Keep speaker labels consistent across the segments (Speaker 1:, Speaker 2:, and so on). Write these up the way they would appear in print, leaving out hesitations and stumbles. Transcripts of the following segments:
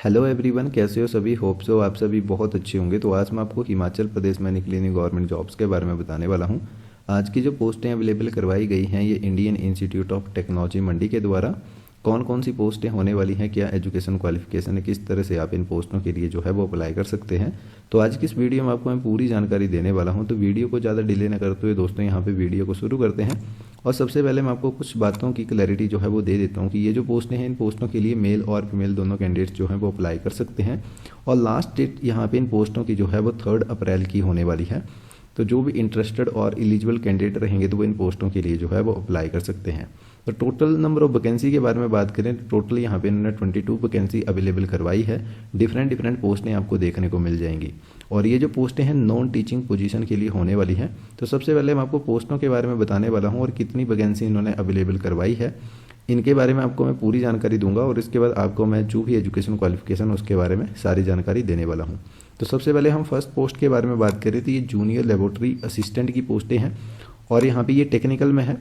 Speaker 1: Hello everyone, कैसे हो सभी। होप सो आप सभी बहुत अच्छे होंगे। तो आज मैं आपको हिमाचल प्रदेश में निकली हुई गवर्नमेंट जॉब्स के बारे में बताने वाला हूं। आज की जो पोस्टें अवेलेबल करवाई गई हैं ये इंडियन इंस्टीट्यूट ऑफ टेक्नोलॉजी मंडी के द्वारा कौन कौन सी पोस्टें होने वाली हैं, क्या एजुकेशन क्वालिफिकेशन है, किस तरह से आप इन पोस्टों के लिए जो है वो अप्लाई कर सकते हैं। तो आज की इस वीडियो में आपको मैं पूरी जानकारी देने वाला हूं। तो वीडियो को ज़्यादा डिले न करते हुए दोस्तों यहाँ पे वीडियो को शुरू करते हैं। और सबसे पहले मैं आपको कुछ बातों की क्लैरिटी जो है वो दे देता हूँ कि ये जो पोस्टें हैं इन पोस्टों के लिए मेल और फीमेल दोनों कैंडिडेट्स जो हैं वो अप्लाई कर सकते हैं। और लास्ट डेट यहाँ पे इन पोस्टों की जो है वो 3 अप्रैल की होने वाली है। तो जो भी इंटरेस्टेड और एलिजिबल कैंडिडेट रहेंगे तो वो इन पोस्टों के लिए जो है वो अप्लाई कर सकते हैं। तो टोटल नंबर ऑफ वैकेंसी के बारे में बात करें तो टोटल यहाँ पे इन्होंने 22 वैकेंसी अवेलेबल करवाई है। डिफरेंट पोस्टें आपको देखने को मिल जाएंगी। और ये जो पोस्टें हैं नॉन टीचिंग पोजीशन के लिए होने वाली है। तो सबसे पहले मैं आपको पोस्टों के बारे में बताने वाला हूँ और कितनी वैकेंसी इन्होंने अवेलेबल करवाई है इनके बारे में आपको मैं पूरी जानकारी दूंगा। और इसके बाद आपको मैं जो भी एजुकेशन क्वालिफिकेशन उसके बारे में सारी जानकारी देने वाला हूँ। तो सबसे पहले हम फर्स्ट पोस्ट के बारे में बात करें तो ये जूनियर लेबोरेटरी असिस्टेंट की पोस्टें हैं। और यहाँ पे ये टेक्निकल में है।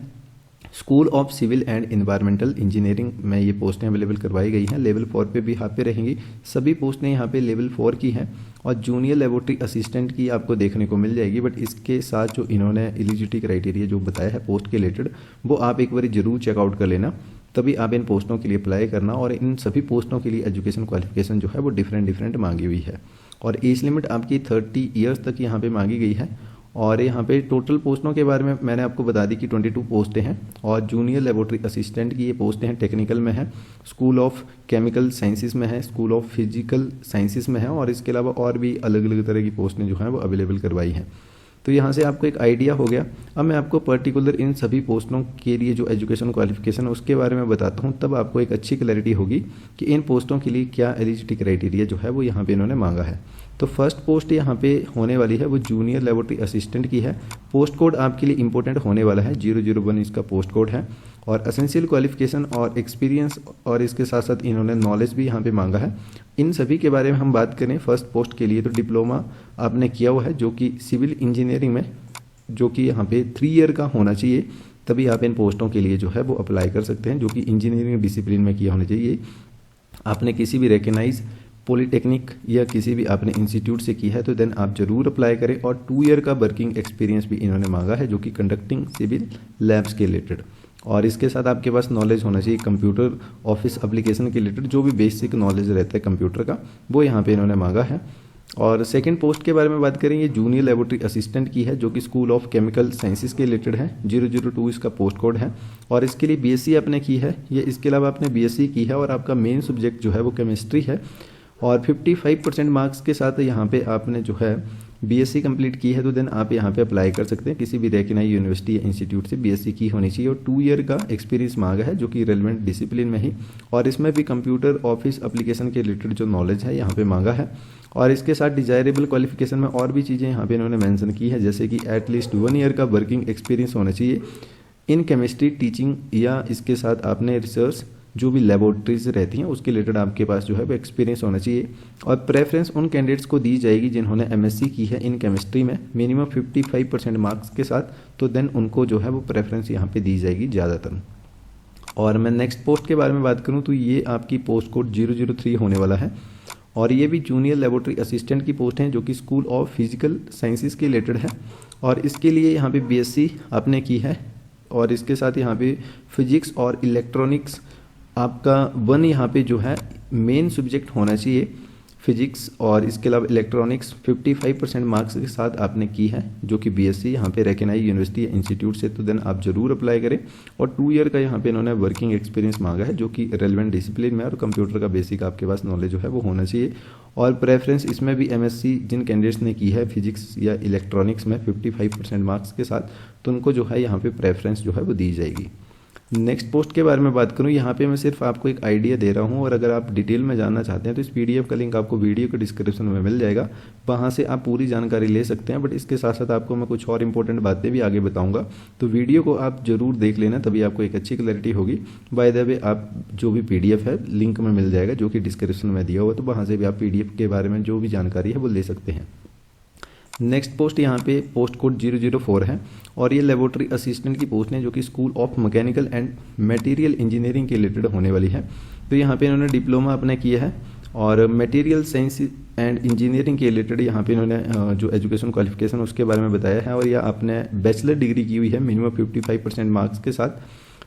Speaker 1: School of civil and environmental engineering में ये पोस्टें अवेलेबल करवाई गई हैं। लेवल 4 पे भी यहाँ पे रहेंगी। सभी पोस्टें यहाँ पे लेवल 4 की हैं। और जूनियर लेबोरेटरी असिस्टेंट की आपको देखने को मिल जाएगी। बट इसके साथ जो इन्होंने एलिजिबिलिटी क्राइटेरिया जो बताया है पोस्ट के रिलेटेड वो आप एक बार जरूर चेकआउट कर लेना, तभी आप इन पोस्टों के लिए अप्लाई करना। और इन सभी पोस्टों के लिए एजुकेशन क्वालिफिकेशन जो है वो डिफरेंट मांगी हुई है। और एज लिमिट आपकी 30 ईयर्स तक यहाँ पे मांगी गई है। और यहाँ पे टोटल पोस्टों के बारे में मैंने आपको बता दी कि 22 पोस्टें हैं। और जूनियर लेबोरेटरी असिस्टेंट की ये पोस्टें हैं टेक्निकल में है, स्कूल ऑफ केमिकल साइंसेस में है, स्कूल ऑफ फिजिकल साइंसेस में है। और इसके अलावा और भी अलग अलग तरह की पोस्टें जो हैं वो अवेलेबल करवाई हैं। तो यहाँ से आपको एक आइडिया हो गया। अब मैं आपको पर्टिकुलर इन सभी पोस्टों के लिए जो एजुकेशन क्वालिफिकेशन है उसके बारे में बताता हूँ, तब आपको एक अच्छी क्लैरिटी होगी कि इन पोस्टों के लिए क्या एलिजिबिलिटी क्राइटेरिया जो है वो यहाँ पे इन्होंने मांगा है। तो फर्स्ट पोस्ट यहाँ पे होने वाली है वो जूनियर लेबोरेटरी असिस्टेंट की है। पोस्ट कोड आपके लिए इंपॉर्टेंट होने वाला है, 001 इसका पोस्ट कोड है। और एसेंशियल क्वालिफिकेशन और एक्सपीरियंस और इसके साथ साथ इन्होंने नॉलेज भी यहाँ पे मांगा है। इन सभी के बारे में हम बात करें फर्स्ट पोस्ट के लिए तो डिप्लोमा आपने किया हुआ है जो कि सिविल इंजीनियरिंग में, जो कि यहाँ पे 3 ईयर का होना चाहिए, तभी आप इन पोस्टों के लिए जो है वो अप्लाई कर सकते हैं। जो कि इंजीनियरिंग डिसिप्लिन में किया होना चाहिए। आपने किसी भी रिकग्नाइज पॉलीटेक्निक या किसी भी आपने इंस्टीट्यूट से की है तो देन आप जरूर अप्लाई करें। और 2 ईयर का वर्किंग एक्सपीरियंस भी इन्होंने मांगा है जो कि कंडक्टिंग सिविल लैब्स के रिलेटेड। और इसके साथ आपके पास नॉलेज होना चाहिए कंप्यूटर ऑफिस एप्लीकेशन के रिलेटेड, जो भी बेसिक नॉलेज रहता है कंप्यूटर का वो यहाँ पे इन्होंने मांगा है। और सेकंड पोस्ट के बारे में बात करें ये जूनियर लेबोरेटरी असिस्टेंट की है जो कि स्कूल ऑफ केमिकल साइंसेस के रिलेटेड है, 002 इसका पोस्ट कोड है। और इसके लिए बीएससी आपने की है, ये इसके अलावा आपने बीएससी की है और आपका मेन सब्जेक्ट जो है वो केमिस्ट्री है। और 55% मार्क्स के साथ यहाँ पे आपने जो है बीएससी कंप्लीट की है तो देन आप यहाँ पे अप्लाई कर सकते हैं। किसी भी रिकॉग्नाइज्ड यूनिवर्सिटी या इंस्टीट्यूट से बीएससी की होनी चाहिए। और 2 ईयर का एक्सपीरियंस मांगा है जो कि रेलेवेंट डिसिप्लिन में ही। और इसमें भी कंप्यूटर ऑफिस एप्लीकेशन के रिलेटेड जो नॉलेज है यहाँ पे मांगा है। और इसके साथ डिजायरेबल क्वालिफिकेशन में और भी चीज़ें यहाँ पे इन्होंने मेंशन की है, जैसे कि एटलीस्ट 1 ईयर का वर्किंग एक्सपीरियंस होना चाहिए इन केमिस्ट्री टीचिंग, या इसके साथ आपने रिसर्च जो भी लेबोरेटरीज रहती हैं उसके रिलेटेड आपके पास जो है वो एक्सपीरियंस होना चाहिए। और प्रेफरेंस उन कैंडिडेट्स को दी जाएगी जिन्होंने एमएससी की है इन केमिस्ट्री में मिनिमम 55% मार्क्स के साथ, तो देन उनको जो है वो प्रेफरेंस यहाँ पे दी जाएगी ज़्यादातर। और मैं नेक्स्ट पोस्ट के बारे में बात करूँ तो ये आपकी पोस्ट कोड 003 होने वाला है। और ये भी जूनियर लेबोरेटरी असिस्टेंट की पोस्ट हैं जो कि स्कूल ऑफ फिजिकल साइंसेस के रिलेटेड है। और इसके लिए यहाँ पे बीएससी आपने की है। और इसके साथ यहाँ पे फिजिक्स और इलेक्ट्रॉनिक्स आपका 1 यहाँ पे जो है मेन सब्जेक्ट होना चाहिए फिजिक्स। और इसके अलावा इलेक्ट्रॉनिक्स 55% मार्क्स के साथ आपने की है जो कि बीएससी यहाँ पे रिकॉग्नाइज्ड यूनिवर्सिटी या इंस्टीट्यूट से, तो देन आप जरूर अप्लाई करें। और 2 ईयर का यहाँ पे इन्होंने वर्किंग एक्सपीरियंस मांगा है जो कि रेलेवेंट डिसिप्लिन में और कंप्यूटर का बेसिक आपके पास नॉलेज जो है वो होना चाहिए। और प्रेफरेंस इसमें भी एमएससी जिन कैंडिडेट्स ने की है फिजिक्स या इलेक्ट्रॉनिक्स में 55% मार्क्स के साथ, तो उनको जो है यहाँ पे प्रेफरेंस जो है वो दी जाएगी। नेक्स्ट पोस्ट के बारे में बात करूं, यहाँ पे मैं सिर्फ आपको एक आइडिया दे रहा हूं। और अगर आप डिटेल में जानना चाहते हैं तो इस पीडीएफ का लिंक आपको वीडियो के डिस्क्रिप्शन में मिल जाएगा, वहां से आप पूरी जानकारी ले सकते हैं। बट इसके साथ साथ आपको मैं कुछ और इंपॉर्टेंट बातें भी आगे बताऊंगा, तो वीडियो को आप जरूर देख लेना, तभी आपको एक अच्छी क्लैरिटी होगी। बाय द वे आप जो भी पीडीएफ है लिंक में मिल जाएगा जो कि डिस्क्रिप्शन में दिया हुआ, तो वहाँ से भी आप पीडीएफ के बारे में जो भी जानकारी है वो ले सकते हैं। नेक्स्ट पोस्ट यहाँ पे पोस्ट कोड 004 है और ये लेबोरेटरी असिस्टेंट की पोस्ट है जो कि school of mechanical and material engineering के रिलेटेड होने वाली है। तो यहाँ पे इन्होंने डिप्लोमा अपने किया है और मटेरियल साइंस एंड इंजीनियरिंग के रिलेटेड यहाँ पे इन्होंने जो एजुकेशन क्वालिफिकेशन उसके बारे में बताया है, और यह आपने बैचलर डिग्री की हुई है मिनिमम 55% मार्क्स के साथ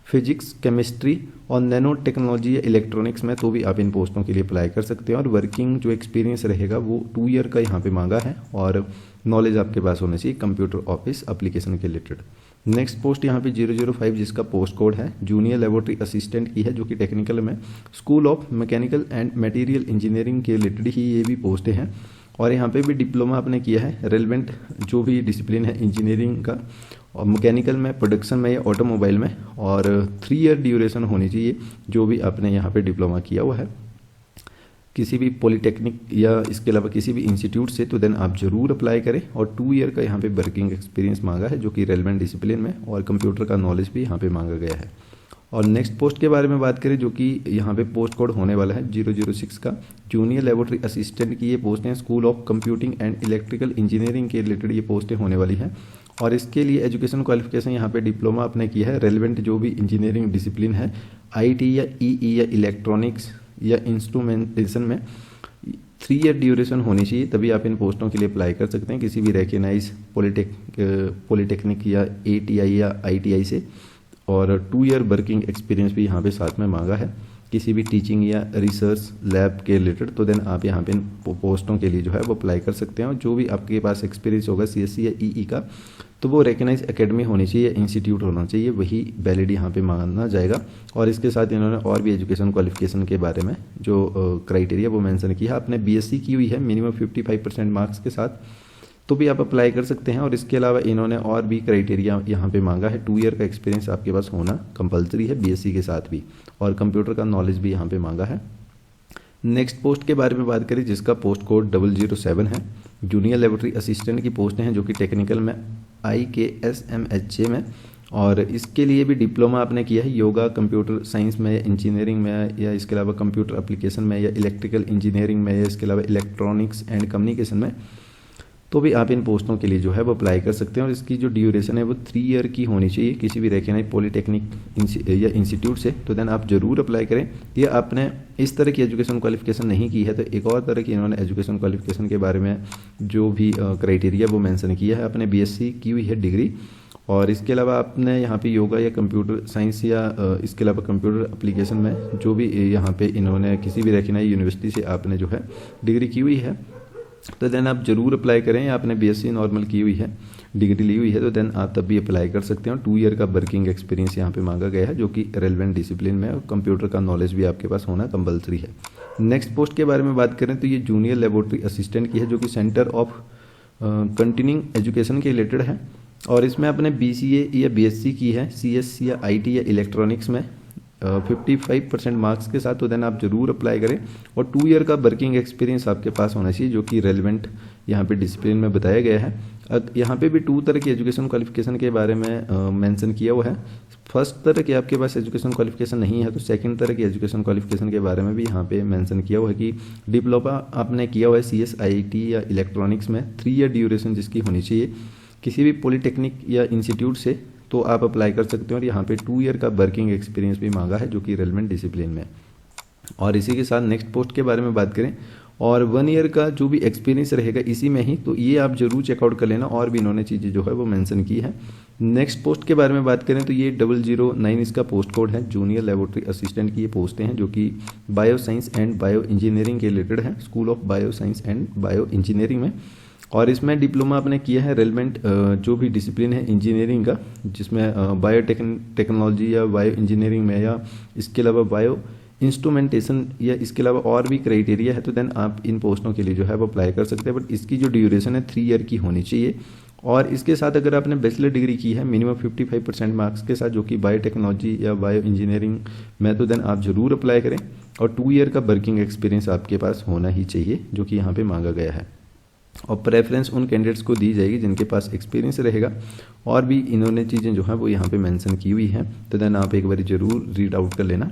Speaker 1: फिजिक्स, केमिस्ट्री और नैनो टेक्नोलॉजी या इलेक्ट्रॉनिक्स में, तो भी आप इन पोस्टों के लिए अप्लाई कर सकते हैं। और वर्किंग जो एक्सपीरियंस रहेगा वो 2 ईयर का यहाँ पे मांगा है, और नॉलेज आपके पास होना चाहिए कंप्यूटर ऑफिस एप्लीकेशन के रिलेटेड। नेक्स्ट पोस्ट यहाँ पे 005 जिसका पोस्ट कोड है जूनियर लेबोरेटरी असिस्टेंट की है, जो कि टेक्निकल में school of mechanical and material engineering के रिलेटेड ही ये भी पोस्ट हैं। और यहाँ पे भी डिप्लोमा आपने किया है रेलेवेंट जो भी डिसिप्लिन है इंजीनियरिंग का, और मैकेनिकल में, प्रोडक्शन में या ऑटोमोबाइल में, और 3 ईयर ड्यूरेशन होनी चाहिए जो भी आपने यहाँ पे डिप्लोमा किया हुआ है किसी भी पॉलीटेक्निक या इसके अलावा किसी भी इंस्टीट्यूट से, तो देन आप जरूर अप्लाई करें। और 2 ईयर का यहाँ पे वर्किंग एक्सपीरियंस मांगा है जो कि रेलेवेंट डिसिप्लिन में, और कंप्यूटर का नॉलेज भी यहाँ पे मांगा गया है। और नेक्स्ट पोस्ट के बारे में बात करें जो कि यहाँ पे पोस्ट कोड होने वाला है 006 का जूनियर लेबोरेटरी असिस्टेंट की ये पोस्टें school of computing and electrical engineering के रिलेटेड ये पोस्टें होने वाली हैं। और इसके लिए एजुकेशन क्वालिफिकेशन यहाँ पे डिप्लोमा आपने किया है रेलेवेंट जो भी इंजीनियरिंग डिसिप्लिन है, आईटी या ईई या इलेक्ट्रॉनिक्स या इंस्ट्रूमेंटेशन में 3 ईयर ड्यूरेशन होनी चाहिए, तभी आप इन पोस्टों के लिए अप्लाई कर सकते हैं किसी भी रिकॉग्नाइज पॉलीटेक्निक या ATI या ITI से। और 2 ईयर वर्किंग एक्सपीरियंस भी यहाँ पे साथ में मांगा है किसी भी टीचिंग या रिसर्च लैब के रिलेटेड, तो देन आप यहाँ पे इन पोस्टों के लिए जो है वो अप्लाई कर सकते हैं। और जो भी आपके पास एक्सपीरियंस होगा CSC या EE का, तो वो रिकॉग्नाइज एकेडमी होनी चाहिए, इंस्टीट्यूट होना चाहिए, वही वैलिड यहाँ पे माना जाएगा। और इसके साथ इन्होंने और भी एजुकेशन क्वालिफिकेशन के बारे में जो क्राइटेरिया वो मेंशन किया है। आपने BSc की हुई है मिनिमम 55% मार्क्स के साथ, तो भी आप अप्लाई कर सकते हैं। और इसके अलावा इन्होंने और भी क्राइटेरिया यहाँ पे मांगा है, 2 ईयर का एक्सपीरियंस आपके पास होना कंपलसरी है BSc के साथ भी, और कंप्यूटर का नॉलेज भी यहाँ पे मांगा है। नेक्स्ट पोस्ट के बारे में बात करें जिसका पोस्ट कोड 007 है जूनियर लेबोरेटरी असिस्टेंट की पोस्ट हैं जो कि टेक्निकल में IKSMHJ में, और इसके लिए भी डिप्लोमा आपने किया है योगा, कंप्यूटर साइंस में, इंजीनियरिंग में, या इसके अलावा कंप्यूटर एप्लीकेशन में, या इलेक्ट्रिकल इंजीनियरिंग में, या इसके अलावा इलेक्ट्रॉनिक्स एंड कम्युनिकेशन में, तो भी आप इन पोस्टों के लिए जो है वो अप्लाई कर सकते हैं। और इसकी जो ड्यूरेशन है वो 3 ईयर की होनी चाहिए किसी भी रिकॉग्नाइज्ड पॉलीटेक्निक या इंस्टीट्यूट से, तो देन आप जरूर अप्लाई करें। ये आपने इस तरह की एजुकेशन क्वालिफिकेशन नहीं की है तो एक और तरह की इन्होंने एजुकेशन क्वालिफिकेशन के बारे में जो भी क्राइटेरिया वो मेंशन किया है। आपने BSc की हुई है डिग्री, और इसके अलावा आपने यहाँ पे योगा या कंप्यूटर साइंस या इसके अलावा कंप्यूटर एप्लीकेशन में जो भी यहाँ पे इन्होंने किसी भी रिकॉग्नाइज्ड यूनिवर्सिटी से आपने जो है डिग्री की हुई है, तो देन आप जरूर अप्लाई करें। या आपने BSc नॉर्मल की हुई है, डिग्री ली हुई है, तो देन आप तब भी अप्लाई कर सकते हैं। 2 ईयर का वर्किंग एक्सपीरियंस यहाँ पे मांगा गया है जो कि रेलेवेंट डिसिप्लिन में, और कंप्यूटर का नॉलेज भी आपके पास होना कंपलसरी है। नेक्स्ट पोस्ट के बारे में बात करें तो ये जूनियर लेबोरेटरी असिस्टेंट की है जो कि सेंटर ऑफ कंटिन्यूइंग एजुकेशन के रिलेटेड है, और इसमें आपने BCA या BSc की है CS या IT या इलेक्ट्रॉनिक्स में 55% मार्क्स के साथ, तो देन आप जरूर अप्लाई करें। और 2 ईयर का वर्किंग एक्सपीरियंस आपके पास होना चाहिए जो कि रेलेवेंट यहाँ पे डिसिप्लिन में बताया गया है। यहाँ पे भी 2 तरह की एजुकेशन क्वालिफिकेशन के बारे में मेंशन किया हुआ है। फर्स्ट तरह की आपके पास एजुकेशन क्वालिफिकेशन नहीं है तो सेकंड तरह की एजुकेशन क्वालिफिकेशन के बारे में भी यहाँ पे मेंशन किया हुआ है कि डिप्लोमा आपने किया हुआ है CS IT या इलेक्ट्रॉनिक्स में 3 ईयर ड्यूरेशन जिसकी होनी चाहिए किसी भी पॉलीटेक्निक या इंस्टीट्यूट से, तो आप अप्लाई कर सकते हो। और यहाँ पे 2 ईयर का वर्किंग एक्सपीरियंस भी मांगा है जो कि रेलेवेंट डिसिप्लिन में। और इसी के साथ नेक्स्ट पोस्ट के बारे में बात करें, और 1 ईयर का जो भी एक्सपीरियंस रहेगा इसी में ही, तो ये आप जरूर चेकआउट कर लेना। और भी इन्होंने चीज़ें जो है वो मेंशन की है। नेक्स्ट पोस्ट के बारे में बात करें तो ये 009 इसका पोस्ट कोड है जूनियर लेबोरेटरी असिस्टेंट की ये पोस्टें हैं जो कि bio science and bio engineering के रिलेटेड है, school of bio science and bio engineering में। और इसमें डिप्लोमा आपने किया है रेलेवेंट जो भी डिसिप्लिन है इंजीनियरिंग का, जिसमें टेक्नोलॉजी या बायो इंजीनियरिंग में, या इसके अलावा बायो इंस्ट्रूमेंटेशन, या इसके अलावा और भी क्राइटेरिया है, तो देन आप इन पोस्टों के लिए जो है वो अप्लाई कर सकते हैं। बट इसकी जो ड्यूरेशन है 3 ईयर की होनी चाहिए। और इसके साथ अगर आपने बैचलर डिग्री की है मिनिमम 55% मार्क्स के साथ जो कि बायोटेक्नोलॉजी या बायो इंजीनियरिंग में, तो देन आप जरूर अप्लाई करें। और 2 ईयर का वर्किंग एक्सपीरियंस आपके पास होना ही चाहिए जो कि यहाँ पे मांगा गया है। और प्रेफरेंस उन कैंडिडेट्स को दी जाएगी जिनके पास एक्सपीरियंस रहेगा। और भी इन्होंने चीज़ें जो हैं वो यहाँ पे मेंशन की हुई हैं, तो देन आप एक बार जरूर रीड आउट कर लेना।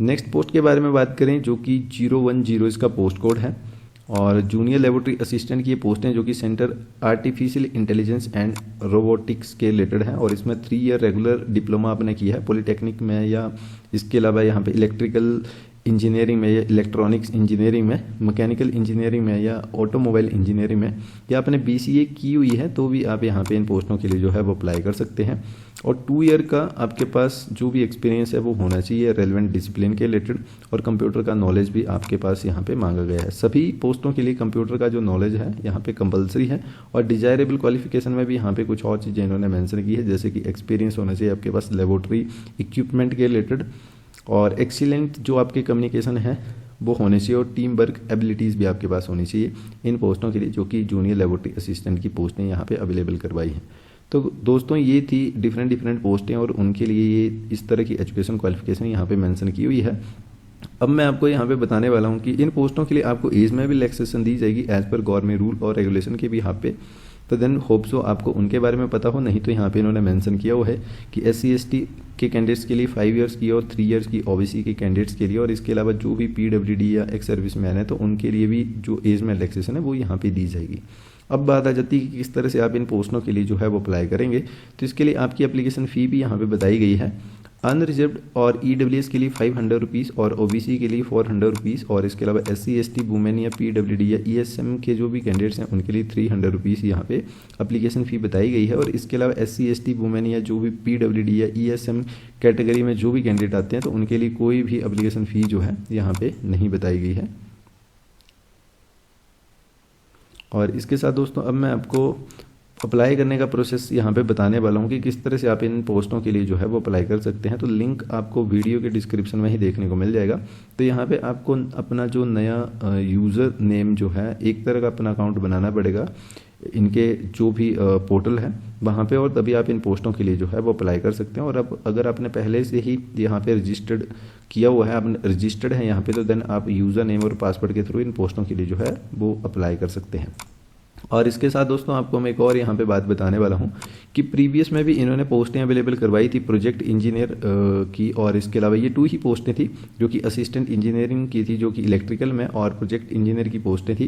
Speaker 1: नेक्स्ट पोस्ट के बारे में बात करें जो कि 010 इसका पोस्ट कोड है, और जूनियर लेबोरेटरी असिस्टेंट की ये पोस्ट हैं जो कि centre artificial intelligence and robotics के रिलेटेड है। और इसमें 3 ईयर रेगुलर डिप्लोमा आपने किया है पॉलीटेक्निक में, या इसके अलावा यहाँ पे इलेक्ट्रिकल इंजीनियरिंग में या इलेक्ट्रॉनिक्स इंजीनियरिंग में, मैकेनिकल इंजीनियरिंग में या ऑटोमोबाइल इंजीनियरिंग में, या आपने BCA की हुई है तो भी आप यहाँ पे इन पोस्टों के लिए जो है वो अप्लाई कर सकते हैं। और 2 ईयर का आपके पास जो भी एक्सपीरियंस है वो होना चाहिए रेलेवेंट डिसिप्लिन के रिलेटेड, और कंप्यूटर का नॉलेज भी आपके पास यहाँ पे मांगा गया है। सभी पोस्टों के लिए कंप्यूटर का जो नॉलेज है यहाँ पे कंपलसरी है। और डिजायरेबल क्वालिफिकेशन में भी यहाँ पे कुछ और चीज़ें इन्होंने मेंशन की है, जैसे कि एक्सपीरियंस होना चाहिए आपके पास लेबोरेटरी इक्विपमेंट के रिलेटेड, और एक्सीलेंट जो आपके कम्युनिकेशन है वो होने चाहिए, और टीम वर्क एबिलिटीज़ भी आपके पास होनी चाहिए इन पोस्टों के लिए, जो कि जूनियर लेबोरेटरी असिस्टेंट की पोस्टें यहाँ पे अवेलेबल करवाई हैं। तो दोस्तों ये थी डिफरेंट पोस्टें, और उनके लिए ये इस तरह की एजुकेशन क्वालिफिकेशन यहाँ पे मेंशन की हुई है। अब मैं आपको यहाँ पे बताने वाला हूँ कि इन पोस्टों के लिए आपको एज में भी रिलैक्सेशन दी जाएगी एज पर गवर्नमेंट रूल और रेगुलेशन के भी यहाँ पे। तो देन होप सो आपको उनके बारे में पता हो, नहीं तो यहाँ पे इन्होंने मेंशन किया हुआ है कि SC ST के कैंडिडेट्स के लिए 5 इयर्स की और 3 इयर्स की OBC के कैंडिडेट्स के लिए, और इसके अलावा जो भी PWD या एक्स सर्विस मैन है तो उनके लिए भी जो एज में रिलैक्सेशन है वो यहाँ पे दी जाएगी। अब बात आ जाती है कि किस तरह से आप इन पोस्टों के लिए जो है वो अप्लाई करेंगे। तो इसके लिए आपकी एप्लीकेशन फ़ी भी यहाँ पे बताई गई है। अनरिजर्व्ड और EWS के लिए 500 रुपीज़ और OBC के लिए 400 रुपीज़, और इसके अलावा SC ST वुमेन या PWD या ESM के जो भी कैंडिडेट्स हैं उनके लिए 300 रुपीज़ यहाँ पे एप्लीकेशन फ़ी बताई गई है। और इसके अलावा SC ST वुमेन या जो भी PWD या ESM कैटेगरी में जो भी कैंडिडेट आते हैं तो उनके लिए कोई भी एप्लीकेशन फ़ी जो है यहाँ पे नहीं बताई गई है। और इसके साथ दोस्तों अब मैं आपको अप्लाई करने का प्रोसेस यहाँ पे बताने वाला हूँ कि किस तरह से आप इन पोस्टों के लिए जो है वो अप्लाई कर सकते हैं। तो लिंक आपको वीडियो के डिस्क्रिप्शन में ही देखने को मिल जाएगा। तो यहाँ पे आपको अपना जो नया यूज़र नेम जो है, एक तरह का अपना अकाउंट बनाना पड़ेगा इनके जो भी पोर्टल है वहाँ पे, और तभी आप इन पोस्टों के लिए जो है वो अप्लाई कर सकते हैं। और अब अगर आपने पहले से ही यहाँ पे रजिस्टर्ड किया हुआ है, आपने रजिस्टर्ड है यहाँ पे, तो देन आप यूज़र नेम और पासवर्ड के थ्रू इन पोस्टों के लिए जो है वो अप्लाई कर सकते हैं। और इसके साथ दोस्तों आपको मैं एक और यहाँ पे बात बताने वाला हूँ कि प्रीवियस में भी इन्होंने पोस्टें अवेलेबल करवाई थी प्रोजेक्ट इंजीनियर की, और इसके अलावा ये 2 ही पोस्टें थी जो कि असिस्टेंट इंजीनियरिंग की थी, जो कि इलेक्ट्रिकल में, और प्रोजेक्ट इंजीनियर की पोस्टें थी।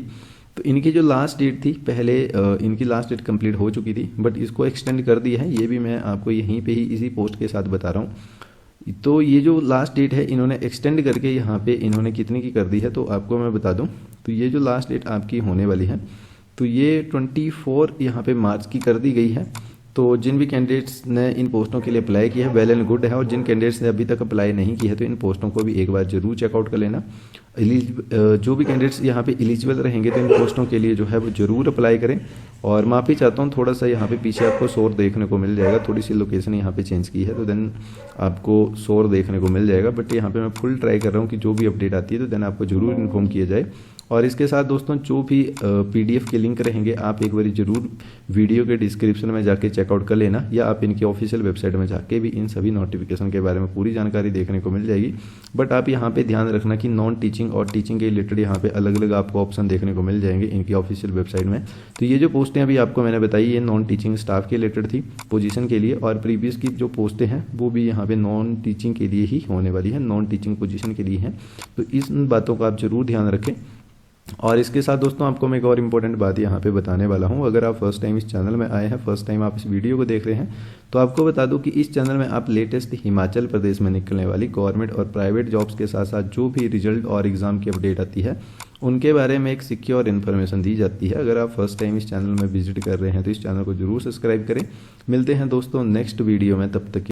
Speaker 1: तो इनकी जो लास्ट डेट थी, पहले इनकी लास्ट डेट कंप्लीट हो चुकी थी, बट इसको एक्सटेंड कर दिया है। ये भी मैं आपको यहीं पर ही इसी पोस्ट के साथ बता रहा हूँ। तो ये जो लास्ट डेट है इन्होंने एक्सटेंड करके यहाँ पे इन्होंने कितने की कर दी है, तो आपको मैं बता दूँ। तो ये जो लास्ट डेट आपकी होने वाली है तो ये 24 यहाँ पे मार्च की कर दी गई है। तो जिन भी कैंडिडेट्स ने इन पोस्टों के लिए अप्लाई किया है वेल एंड गुड है, और जिन कैंडिडेट्स ने अभी तक अप्लाई नहीं किया है तो इन पोस्टों को भी एक बार जरूर चेकआउट कर लेना। जो भी कैंडिडेट्स यहाँ पे एलिजिबल रहेंगे तो इन पोस्टों के लिए जो है वो जरूर अप्लाई करें। और माफ़ी चाहता हूँ, थोड़ा सा यहाँ पे पीछे आपको शोर देखने को मिल जाएगा, थोड़ी सी लोकेशन यहाँ पे चेंज की है तो देन आपको शोर देखने को मिल जाएगा। बट यहाँ पे मैं फुल ट्राई कर रहा हूँ कि जो भी अपडेट आती है तो देन आपको जरूर इन्फॉर्म किया जाए। और इसके साथ दोस्तों जो भी PDF के लिंक रहेंगे आप एक बार जरूर वीडियो के डिस्क्रिप्शन में जाके चेकआउट कर लेना, या आप इनकी ऑफिशियल वेबसाइट में जाके भी इन सभी नोटिफिकेशन के बारे में पूरी जानकारी देखने को मिल जाएगी। बट आप यहाँ पे ध्यान रखना कि नॉन टीचिंग और टीचिंग के रिलेटेड यहाँ पे अलग अलग आपको ऑप्शन देखने को मिल जाएंगे इनकी ऑफिशियल वेबसाइट में। तो ये जो पोस्टें अभी आपको मैंने बताई ये नॉन टीचिंग स्टाफ के रिलेटेड थी पोजीशन के लिए, और प्रीवियस की जो पोस्टें हैं वो भी यहाँ पे नॉन टीचिंग के लिए ही होने वाली है, नॉन टीचिंग पोजीशन के लिए हैं। तो इन बातों का आप जरूर ध्यान रखें। और इसके साथ दोस्तों आपको मैं एक और इम्पोर्टेंट बात यहाँ पे बताने वाला हूँ। अगर आप फर्स्ट टाइम इस चैनल में आए हैं, फर्स्ट टाइम आप इस वीडियो को देख रहे हैं, तो आपको बता दूं कि इस चैनल में आप लेटेस्ट हिमाचल प्रदेश में निकलने वाली गवर्नमेंट और प्राइवेट जॉब्स के साथ साथ जो भी रिजल्ट और एग्जाम की अपडेट आती है उनके बारे में एक सिक्योर इन्फॉर्मेशन दी जाती है। अगर आप फर्स्ट टाइम इस चैनल में विजिट कर रहे हैं तो इस चैनल को जरूर सब्सक्राइब करें। मिलते हैं दोस्तों नेक्स्ट वीडियो में, तब तक